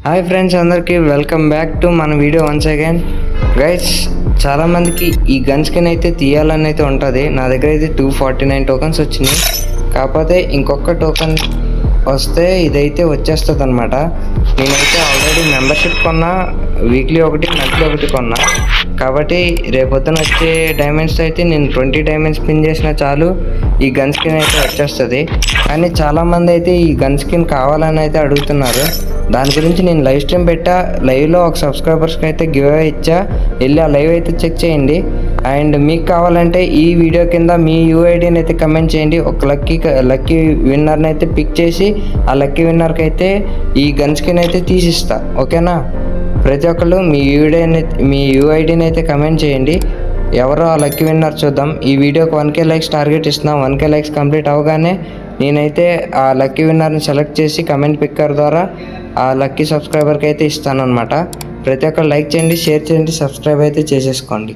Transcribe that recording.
Hi friends, అందరికీ welcome back to మన video once again. Guys, చాలామందికి ఈ గన్ స్కిన్ అయితే తీయాలని అయితే ఉంటుంది. నా దగ్గర అయితే 249 టోకన్స్ వచ్చినాయి. కాకపోతే ఇంకొక టోకన్ వస్తే ఇదైతే వచ్చేస్తుంది అనమాట. నేనైతే ఆల్రెడీ మెంబర్షిప్ కొన్నా, వీక్లీ ఒకటి మంత్లీ ఒకటి కొన్నా. కాబట్టి రేపొద్దున వచ్చే డైమండ్స్ అయితే నేను 20 డైమండ్స్ స్పిన్ చేసినా చాలు, ఈ గన్ స్కిన్ అయితే వచ్చేస్తుంది. కానీ చాలామంది అయితే ఈ గన్ స్కిన్ కావాలని అయితే అడుగుతున్నారు. దాని గురించి నేను లైవ్ స్ట్రీమ్ పెట్టా. లైవ్లో ఒక సబ్స్క్రైబర్స్కి అయితే గివ్ అవే ఇచ్చా. వెళ్ళి ఆ లైవ్ అయితే చెక్ చేయండి. అండ్ మీకు కావాలంటే ఈ వీడియో కింద మీ యూఐడిని అయితే కమెంట్ చేయండి. ఒక లక్కీ విన్నర్ని అయితే పిక్ చేసి ఆ లక్కీ విన్నర్కి అయితే ఈ గన్ స్కిన్ అయితే తీసిస్తా. ఓకేనా? ప్రతి ఒక్కళ్ళు మీ యూఐడిని అయితే కమెంట్ చేయండి. ఎవరో ఆ లక్కీ విన్నర్ చూద్దాం. ఈ వీడియోకి 1K లైక్స్ టార్గెట్ ఇస్తున్నాం. 1K లైక్స్ కంప్లీట్ అవగానే నేనైతే ఆ లక్కీ విన్నర్ని సెలెక్ట్ చేసి కమెంట్ పిక్కర్ ద్వారా ఆ లక్కీ సబ్స్క్రైబర్కి అయితే ఇస్తాను అనమాట. ప్రతి ఒక్కరు లైక్ చేయండి, షేర్ చేయండి, సబ్స్క్రైబ్ అయితే చేసేసుకోండి.